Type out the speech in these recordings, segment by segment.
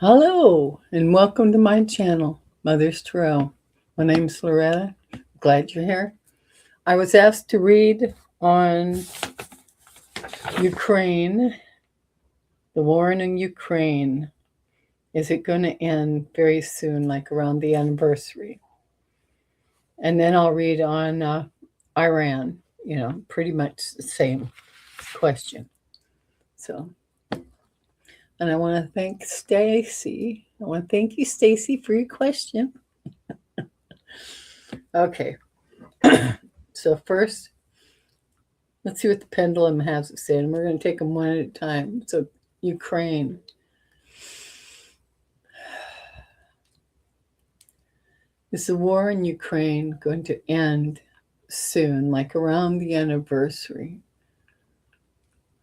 Hello, and welcome to my channel, MothersTarot. My name's Loretta. Glad you're here. I was asked to read on Ukraine, the war in Ukraine. Is it going to end very soon, like around the anniversary? And then I'll read on Iran, pretty much the same question. So, and I want to thank Stacy. I want to thank you, Stacy, for your question. Okay. So first, let's see what the pendulum has to say, and we're going to take them one at a time. So Ukraine. Is the war in Ukraine going to end soon, like around the anniversary?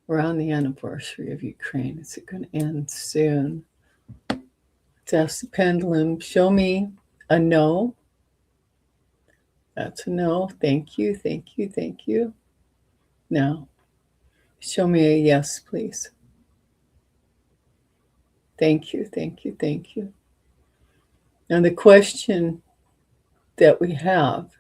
Around the anniversary of Ukraine, is it going to end soon? Let's ask the pendulum. Show me a no. That's a no. Thank you, thank you, thank you. Now, show me a yes, please. Thank you, thank you, thank you. Now the question that we have,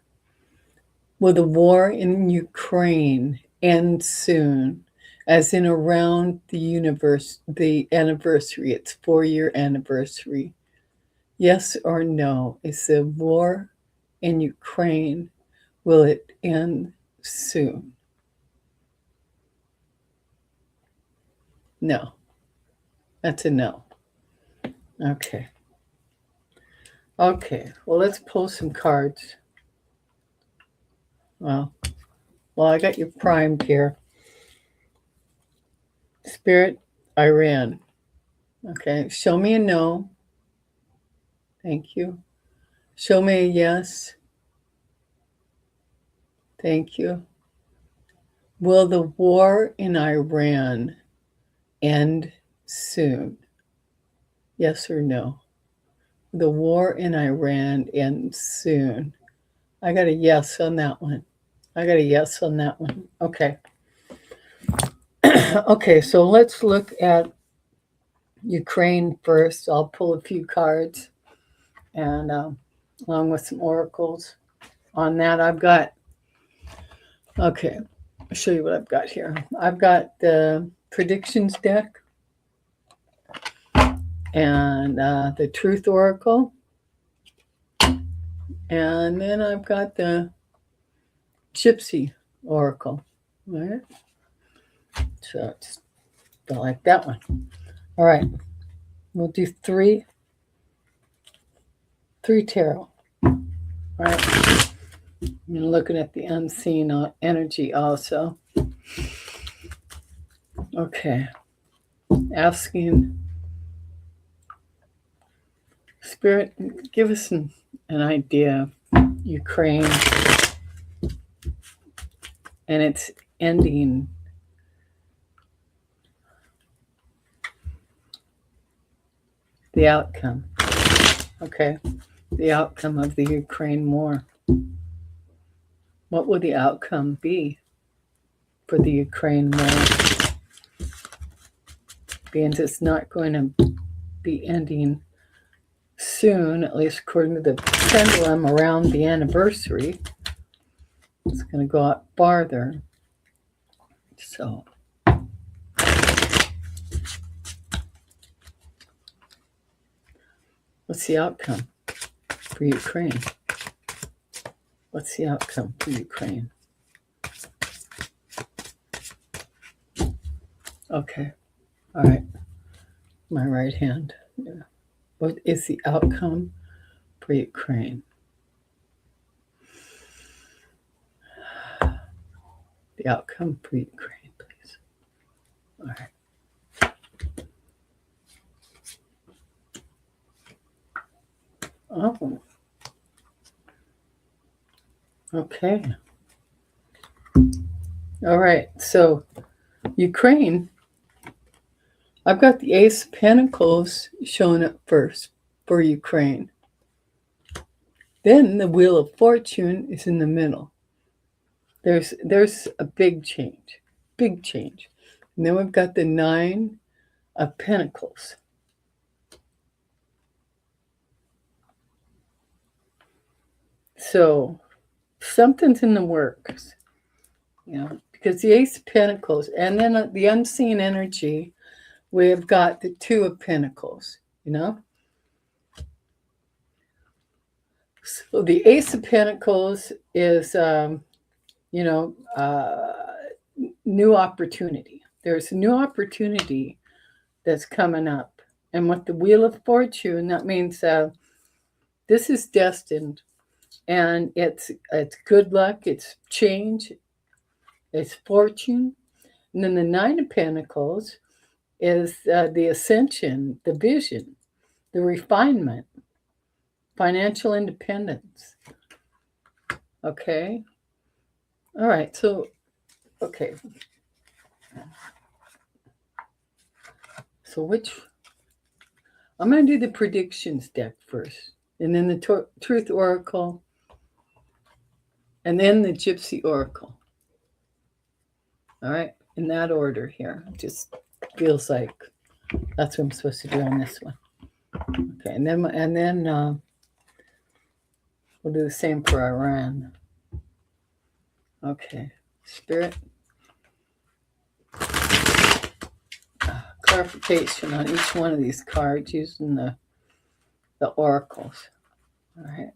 will the war in Ukraine end soon, as in around the anniversary, its 4-year anniversary? Yes or no? Is the war in Ukraine, will it end soon? No. That's a no. Okay. Okay, well, let's pull some cards. Well, I got you primed here. Spirit, Iran. Okay, show me a no. Thank you. Show me a yes. Thank you. Will the war in Iran end soon? Yes or no? The war in Iran ends soon. I got a yes on that one. Okay. Okay, so let's look at Ukraine first. I'll pull a few cards, and along with some oracles. On that, I've got, okay, I'll show you what I've got here. I've got the predictions deck, and the truth oracle, and then I've got the Gypsy Oracle. All right, so it's like that one. All right, we'll do three tarot. All right, I'm looking at the unseen energy also. Okay, asking Spirit, give us an idea of Ukraine and its ending. The outcome. Okay, the outcome of the Ukraine war. What will the outcome be for the Ukraine war? Being it's not going to be ending soon, at least according to the pendulum, around the anniversary. It's going to go up farther. So, what's the outcome for Ukraine? What's the outcome for Ukraine? Okay. All right. My right hand. Yeah. What is the outcome for Ukraine? The outcome for Ukraine, please. All right. Oh. Okay. All right. So, Ukraine, I've got the Ace of Pentacles showing up first for Ukraine. Then the Wheel of Fortune is in the middle. There's a big change. And then we've got the Nine of Pentacles. So something's in the works, because the Ace of Pentacles, and then the unseen energy, we have got the Two of Pentacles, So the Ace of Pentacles is, new opportunity. There's a new opportunity that's coming up. And with the Wheel of Fortune, that means this is destined. And it's good luck, it's change, it's fortune. And then the Nine of Pentacles is the ascension, the vision, the refinement, financial independence. Okay? All right, so, okay. So I'm going to do the predictions deck first, and then the Truth Oracle, and then the Gypsy Oracle. All right, in that order here. It just feels like that's what I'm supposed to do on this one. Okay, and then we'll do the same for Iran. Okay, Spirit. Clarification on each one of these cards using the oracles. All right.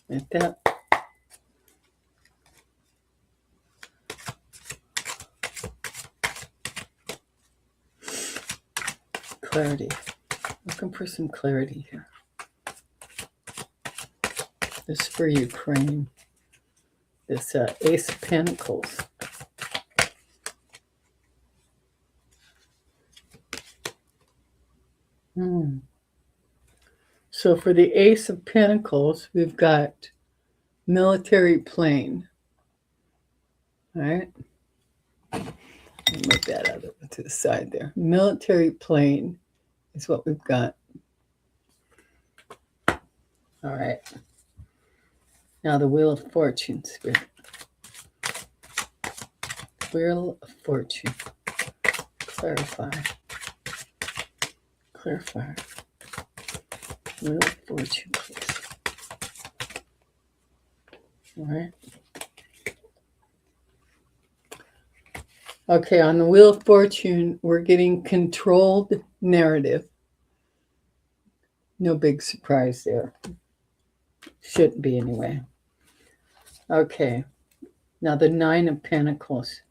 Like that. Clarity. Looking for some clarity here. This is for Ukraine. This Ace of Pentacles. So for the Ace of Pentacles, we've got military plane. All right. Move that out to the side there. Military plane is what we've got. All right. Now the Wheel of Fortune, Spirit. Wheel of Fortune. Clarify. Clarify. Wheel of Fortune, please. All right. Okay, on the Wheel of Fortune, we're getting controlled narrative. No big surprise there. Shouldn't be anyway. Okay. Now the Nine of Pentacles.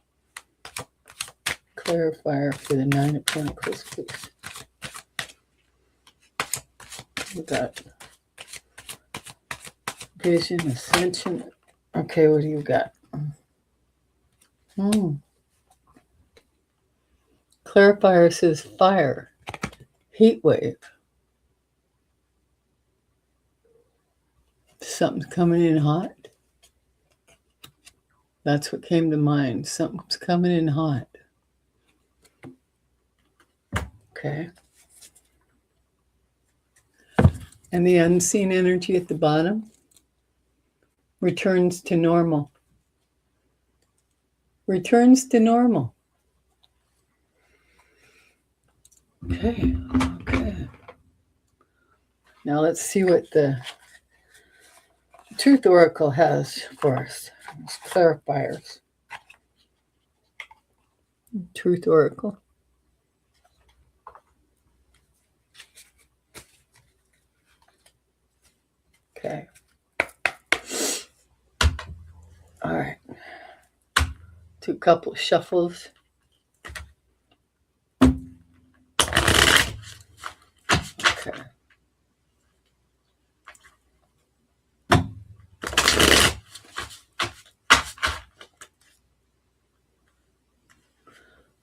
Clarifier for the Nine of Pentacles, please. We got vision, ascension. Okay, what do you got? Clarifier says fire, heat wave. Something's coming in hot. That's what came to mind. Something's coming in hot. Okay. And the unseen energy at the bottom returns to normal. Returns to normal. Okay. Now let's see what the Truth Oracle has for us. It's clarifiers. Truth Oracle. Okay. All right. Do a couple of shuffles. Okay.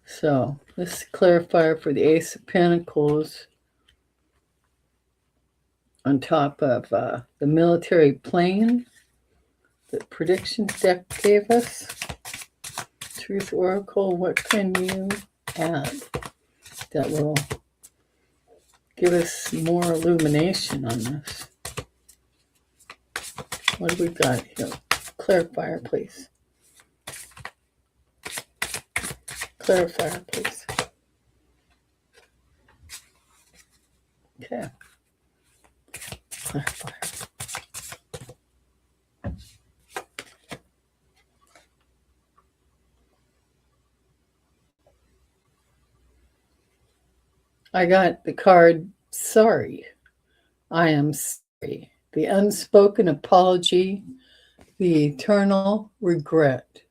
So this clarifier for the Ace of Pentacles on top of the military plane that predictions deck gave us. Truth Oracle, what can you add that will give us more illumination on this? What do we got here? Clarifier, please. Clarifier, please. Okay. Clarify. I got the card, sorry. I am sorry. The unspoken apology, the eternal regret.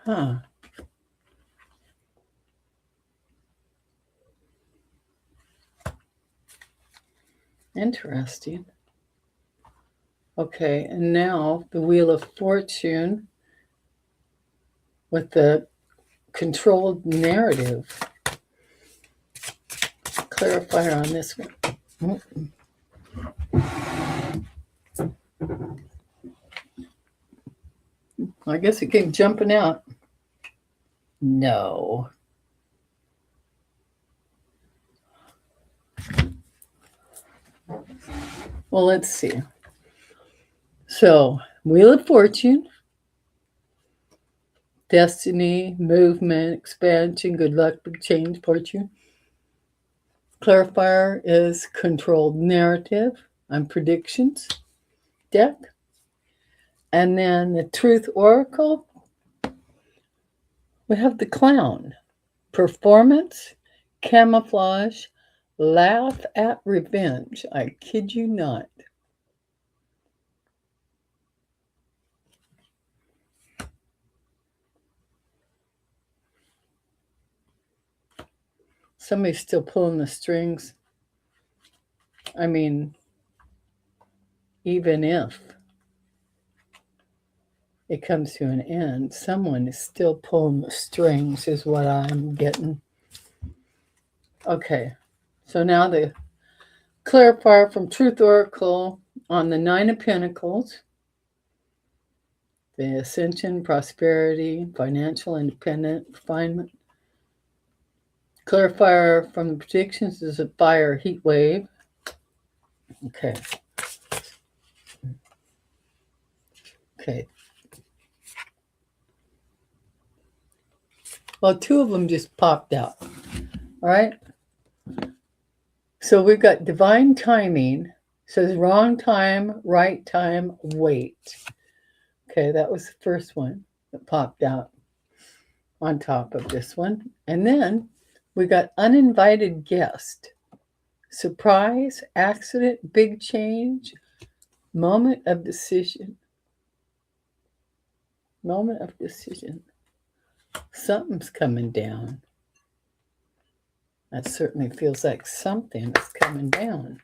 Huh. Interesting. Okay, and now the Wheel of Fortune with the controlled narrative. Clarifier on this one. I guess it came jumping out. No. Well, let's see. So, Wheel of Fortune, destiny, movement, expansion, good luck, big change, fortune. Clarifier is controlled narrative and predictions deck. And then the Truth Oracle, we have the Clown, performance, camouflage, laugh at revenge. I kid you not. Somebody's still pulling the strings. I mean, even if it comes to an end, someone is still pulling the strings, is what I'm getting. Okay, so now the clarifier from Truth Oracle on the Nine of Pentacles, the ascension, prosperity, financial independence, refinement. Clarifier from the predictions is a fire heat wave. Okay. Okay. Well, two of them just popped out. All right. So we've got divine timing. Says wrong time, right time, wait. Okay, that was the first one that popped out on top of this one. And then we got uninvited guest, surprise, accident, big change, moment of decision. Moment of decision. Something's coming down. That certainly feels like something is coming down.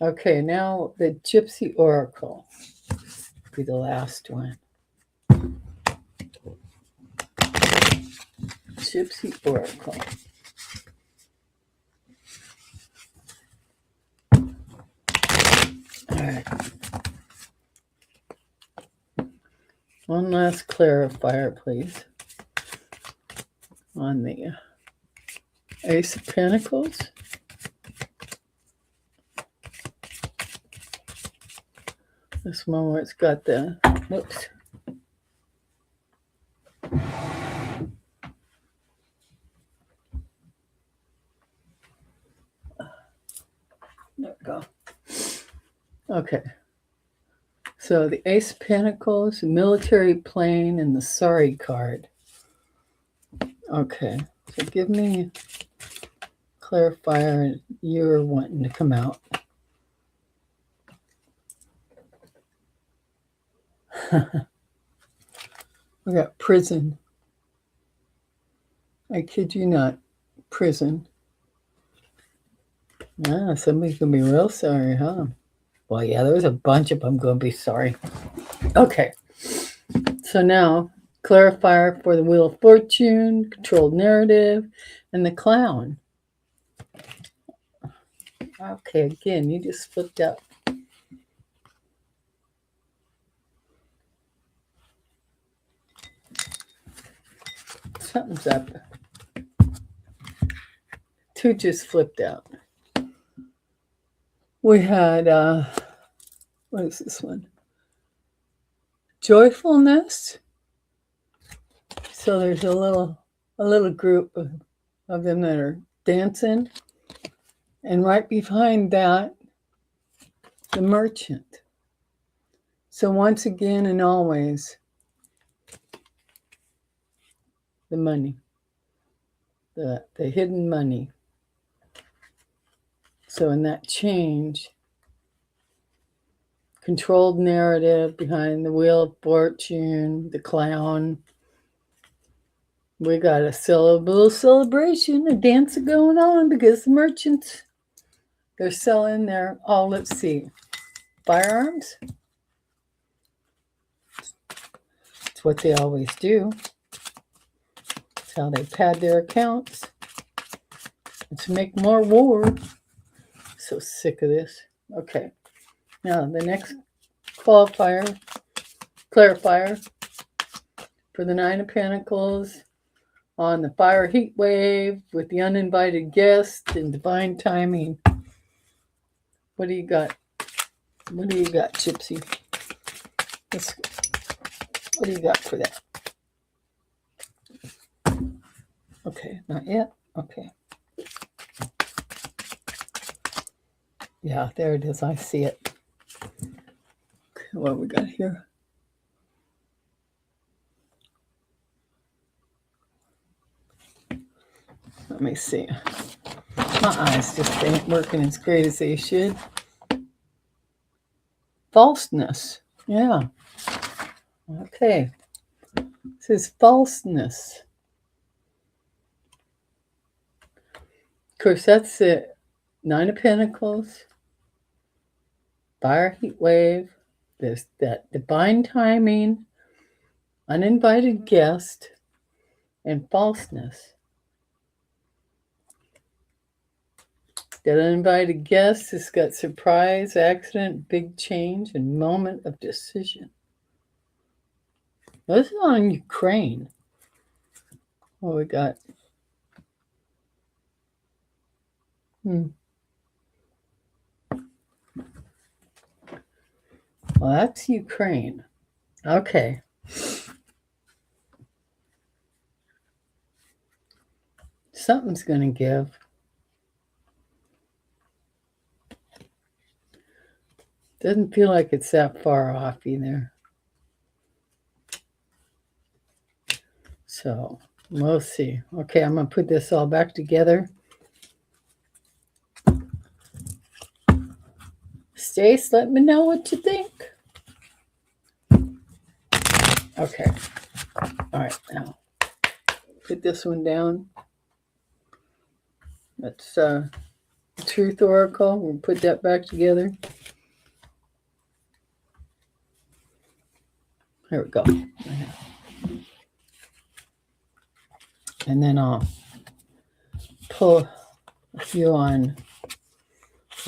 Okay, now the Gypsy Oracle will be the last one. Gypsy Oracle. All right. One last clarifier, please, on the Ace of Pentacles. This one where it's got the, whoops. There we go. Okay. So the Ace of Pentacles, military plane, and the sorry card. Okay. So give me clarifier you're wanting to come out. We got prison. I kid you not. Prison. Ah, somebody's going to be real sorry, huh? Well, yeah, there's a bunch of them going to be sorry. Okay. So now, clarifier for the Wheel of Fortune, controlled narrative, and the Clown. Okay, again, you just flipped out. Something's up. Two just flipped out. We had, what is this one? Joyfulness. So there's a little group of them that are dancing. And right behind that, the Merchant. So once again and always, the money, the hidden money. So in that change, controlled narrative behind the Wheel of Fortune, the clown, we got a little celebration, a dance going on because the merchants, they're selling their, let's see, firearms. It's what they always do. It's how they pad their accounts. And to make more war. So sick of this. Okay. Now, the next clarifier for the Nine of Pentacles on the fire heat wave with the uninvited guest and divine timing. What do you got? What do you got, Gypsy? What do you got for that? Okay, not yet. Okay. Yeah, there it is. I see it. Okay, what we got here? Let me see. My eyes just ain't working as great as they should. Falseness. Yeah. Okay. This is falseness. Of course, that's it. Nine of Pentacles. Fire heat wave. There's that divine timing. Uninvited guest. And falseness. That uninvited guest has got surprise, accident, big change, and moment of decision. This is on Ukraine. What we got? Well, that's Ukraine. Okay. Something's going to give. Doesn't feel like it's that far off either. So, we'll see. Okay, I'm going to put this all back together. Stace, let me know what you think. Okay. All right, now put this one down. That's Truth Oracle. We'll put that back together. There we go. And then I'll pull a few on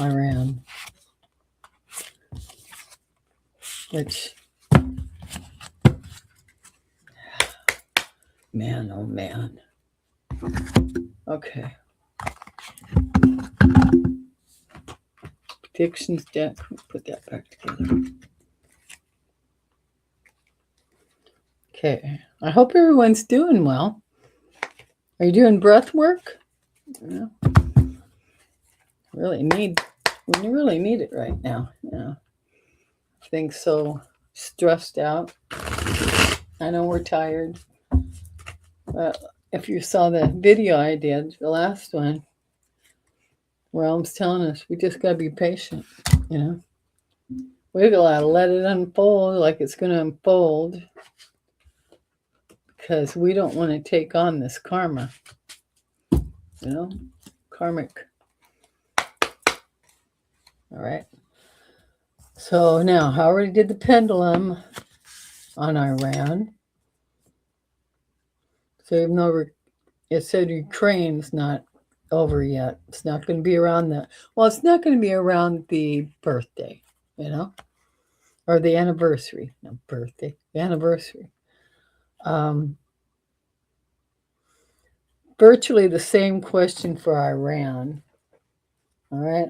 Iran, which, man, oh man. Okay. Predictions deck. Put that back together. Okay. I hope everyone's doing well. Are you doing breath work? Yeah. We really need it right now. Yeah. Things so stressed out. I know we're tired. But if you saw the video I did, the last one, where Elm's telling us we just gotta be patient, you know. We gotta let it unfold like it's gonna unfold. Because we don't want to take on this karma, you know, karmic. All right. So now, I already did the pendulum on Iran. So even though it said Ukraine's not over yet, it's not going to be around it's not going to be around the birthday, you know, or the anniversary. No, birthday, the anniversary. Virtually the same question for Iran. All right.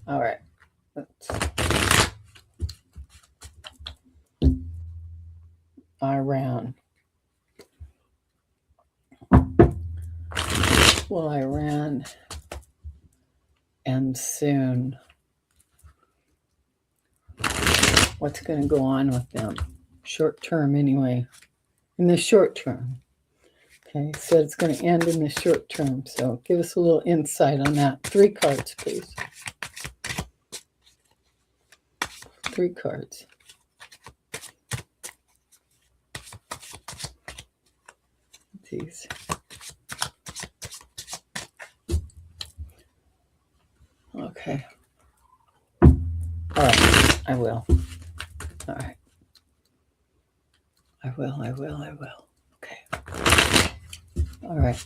All right. Iran. will Iran end soon? What's going to go on with them? Short term, anyway. In the short term. Okay, so it's going to end in the short term. So give us a little insight on that. 3 cards, please. 3 cards. These. Okay. All right. I will. All right. I will. Okay. All right.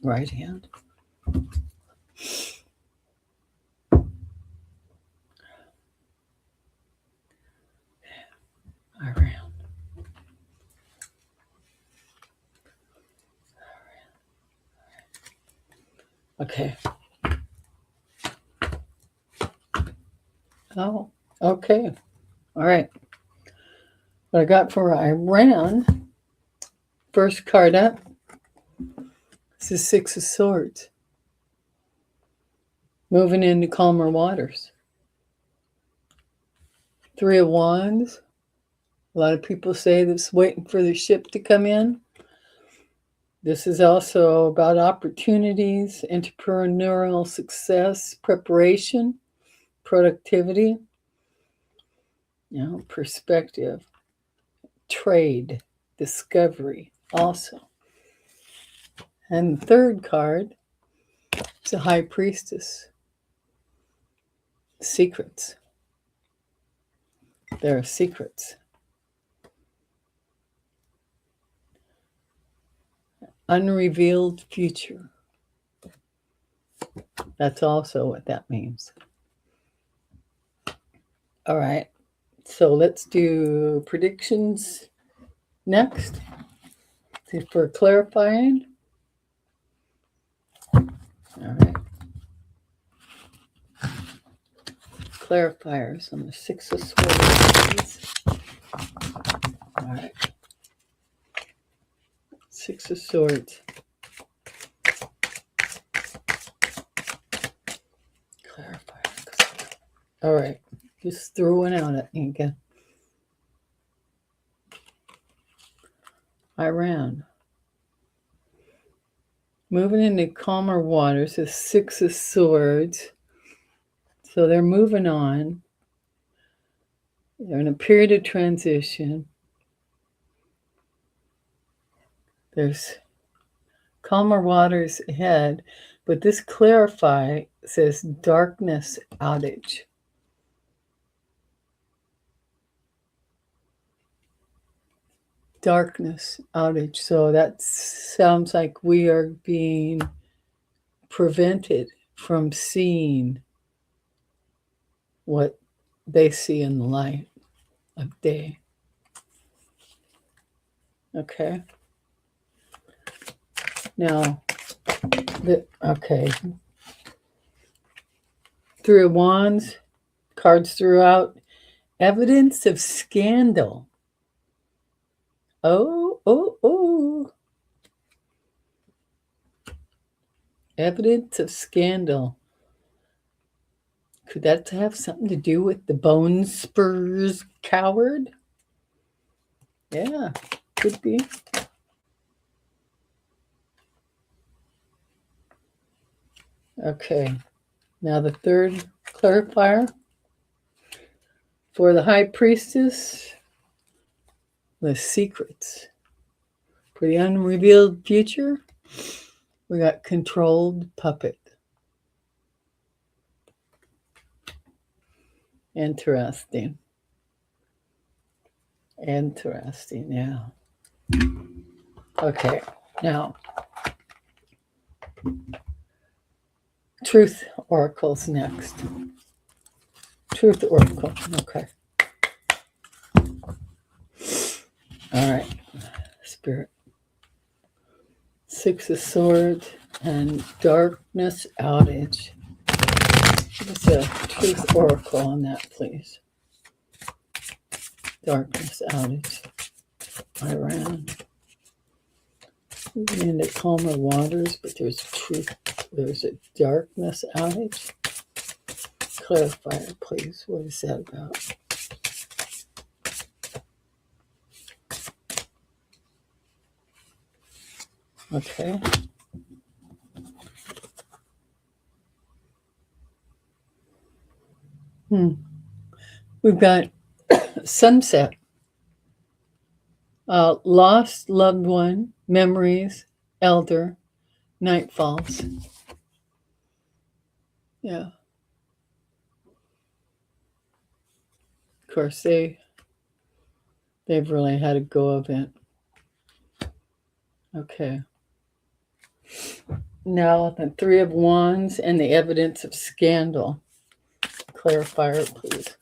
Right hand. Iran. Okay. Oh, okay. All right. What I got for Iran, first card up, is the 6 of Swords. Moving into calmer waters. 3 of Wands. A lot of people say this waiting for the ship to come in. This is also about opportunities, entrepreneurial success, preparation, productivity, perspective, trade, discovery also. And the third card is the High Priestess. Secrets. There are secrets. Unrevealed future. That's also what that means. All right. So let's do predictions next. For clarifying. All right. Clarifiers on the 6 of Swords. All right. 6 of Swords. Clarifiers. All right. Just throw one out at me again. Iran. Moving into calmer waters, the 6 of Swords. So they're moving on. They're in a period of transition. There's calmer waters ahead, but this clarify says darkness outage. Darkness outage. So that sounds like we are being prevented from seeing what they see in the light of day. Okay. Now, okay. 3 of Wands, cards throughout. Evidence of scandal. Oh. Evidence of scandal. Could that have something to do with the Bone Spurs coward? Yeah, could be. Okay, now the third clarifier for the High Priestess, the secrets. For the unrevealed future, we got controlled puppet. Interesting, yeah. Okay, now, Truth Oracles next. Truth Oracle, okay. All right, Spirit. 6 of Swords and darkness outage. Give us a Truth Oracle on that, please. Darkness outage. Iran. into calmer waters, but there's truth. There's a darkness outage. Clarifier, please. What is that about? Okay. We've got sunset. Lost loved one, memories, elder, night falls. Yeah. Of course, they've really had a go of it. Okay. Now the Three of Wands and the evidence of scandal. Clarifier, please.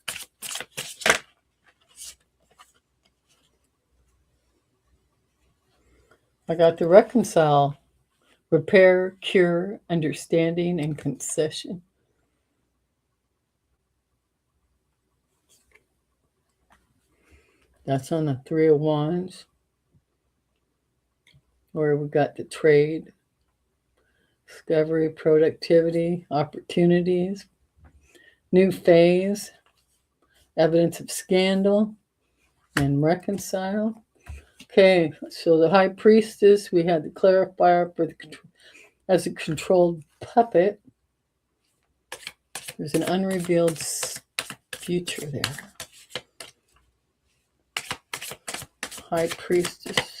I got the reconcile, repair, cure, understanding, and concession. That's on the Three of Wands, where we got the trade, discovery, productivity, opportunities, new phase, evidence of scandal, and reconcile. Okay, so the High Priestess, we had the clarifier for the as a controlled puppet. There's an unrevealed future there. High Priestess,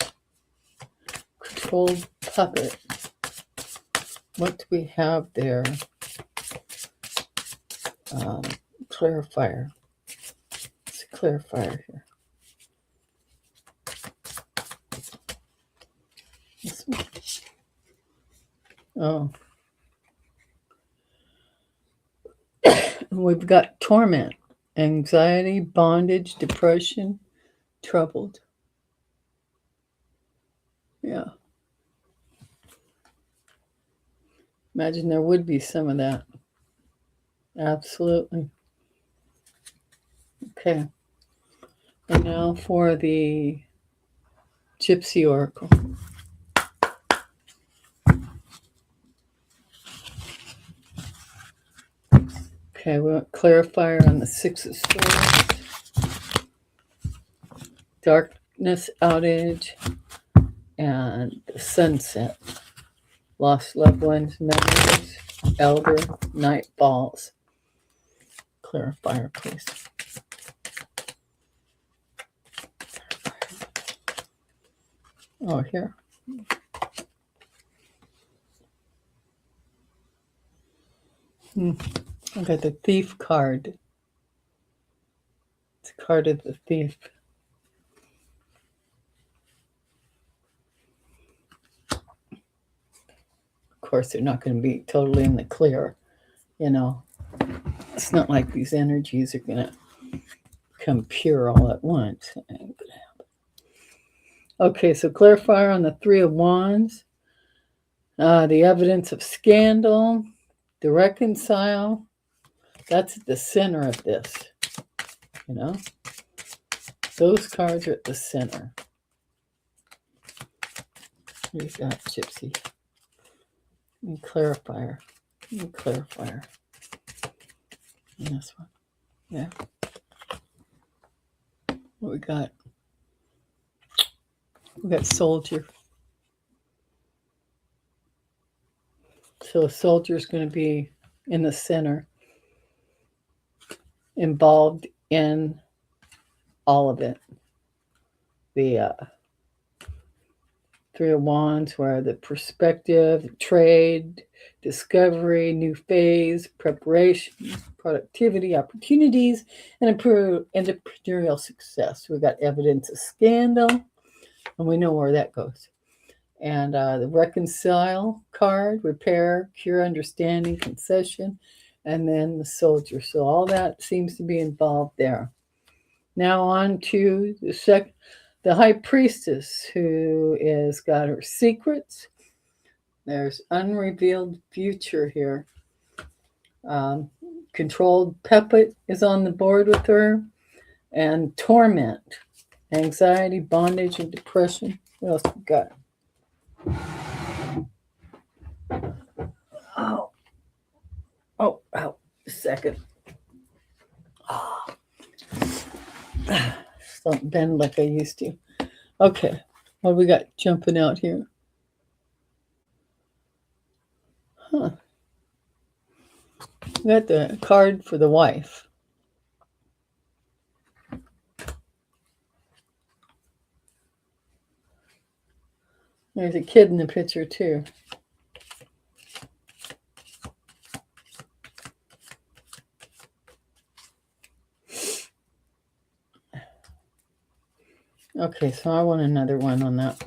controlled puppet. What do we have there? Clarifier. It's a clarifier here. This one. Oh. We've got torment, anxiety, bondage, depression, troubled. Yeah. Imagine there would be some of that. Absolutely. Okay. And now for the Gypsy Oracle. Okay, we want clarifier on the Six of Swords, darkness outage, and the sunset. Lost loved ones, memories, elder, night falls. Clarifier, please. Oh, here. I got the thief card. It's a card of the thief. Of course, they're not going to be totally in the clear. You know, it's not like these energies are going to become pure all at once. It ain't going to happen. Okay, so clarifier on the Three of Wands, the evidence of scandal, the reconcile. That's at the center of this, you know. Those cards are at the center. We've got Gypsy. And clarifier. And clarifier. And this one. Yeah. What we got? We got soldier. So a soldier is going to be in the center, involved in all of it. The Three of Wands, where the perspective, trade, discovery, new phase, preparation, productivity, opportunities, and entrepreneurial success. We got evidence of scandal, and we know where that goes. And the reconcile card, repair, cure, understanding, concession, and then the soldier. So all that seems to be involved there. Now on to the High Priestess, who is got her secrets. There's unrevealed future here. Controlled puppet is on the board with her, and torment, anxiety, bondage, and depression. What else we got? Oh, a second. Don't bend like I used to. Okay, what do we got jumping out here? Huh. We got the card for the wife. There's a kid in the picture too. Okay, so I want another one on that.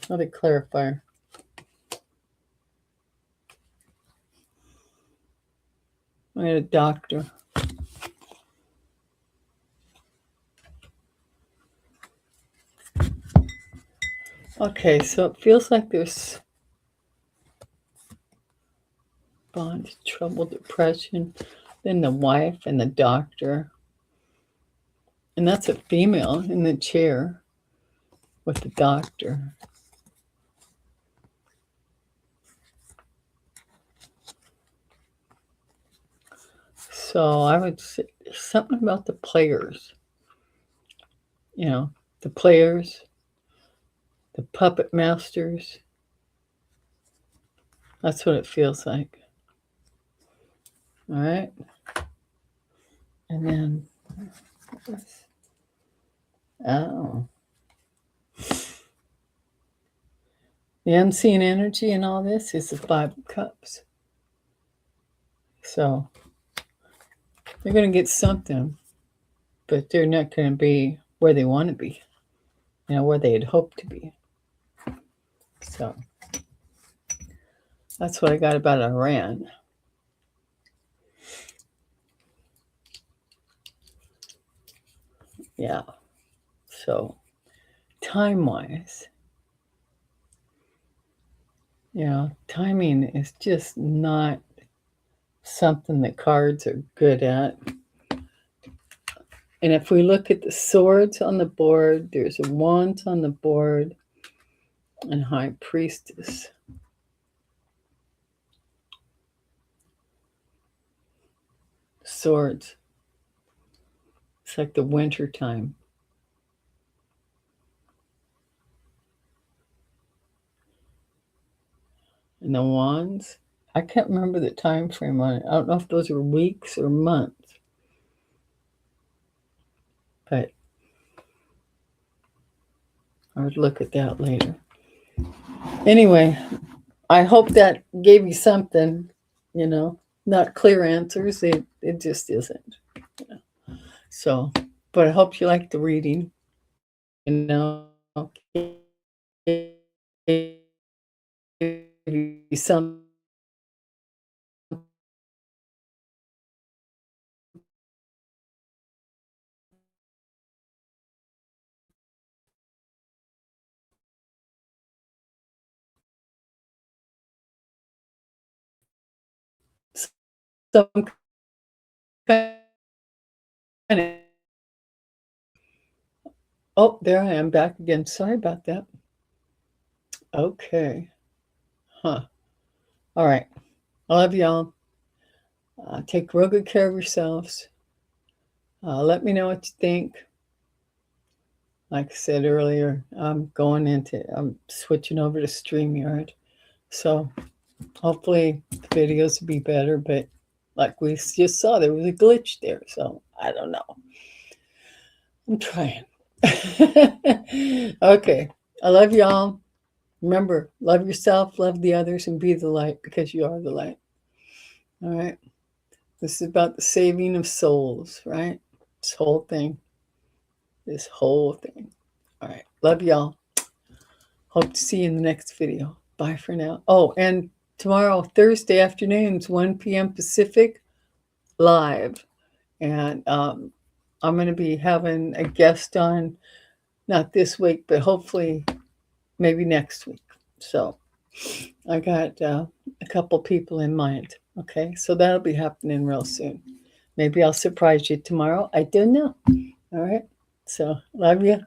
Another clarifier. I had a doctor. Okay, so it feels like there's bondage, trouble, depression, then the wife and the doctor. And that's a female in the chair with the doctor. So I would say something about the players. You know, the players, the puppet masters. That's what it feels like. All right. And then, oh. The unseen energy in all this is the Five of Cups. So they're going to get something, but they're not going to be where they want to be, you know, where they had hoped to be. So that's what I got about Iran. Yeah. So time-wise, you know, timing is just not something that cards are good at. And if we look at the swords on the board, there's a wands on the board and High Priestess. Swords. It's like the winter time. And the wands, I can't remember the time frame on it. I don't know if those are weeks or months. But I would look at that later. Anyway, I hope that gave you something, you know, not clear answers. It just isn't. You know. So, but I hope you liked the reading. You know, give you some kind of. Oh, there I am back again. Sorry about that. Okay. Huh. All right. I love y'all. Take real good care of yourselves. Let me know what you think. Like I said earlier, I'm switching over to StreamYard. So hopefully the videos will be better. But like we just saw, there was a glitch there. So I don't know. I'm trying. Okay. I love y'all. Remember, love yourself, love the others, and be the light because you are the light. All right. This is about the saving of souls, right? This whole thing. All right. Love y'all. Hope to see you in the next video. Bye for now. Oh, and tomorrow, Thursday afternoons, 1 p.m. Pacific, live. And I'm going to be having a guest on, not this week, but hopefully maybe next week. So I got a couple people in mind. Okay, so that'll be happening real soon. Maybe I'll surprise you tomorrow. I don't know. All right. So love you.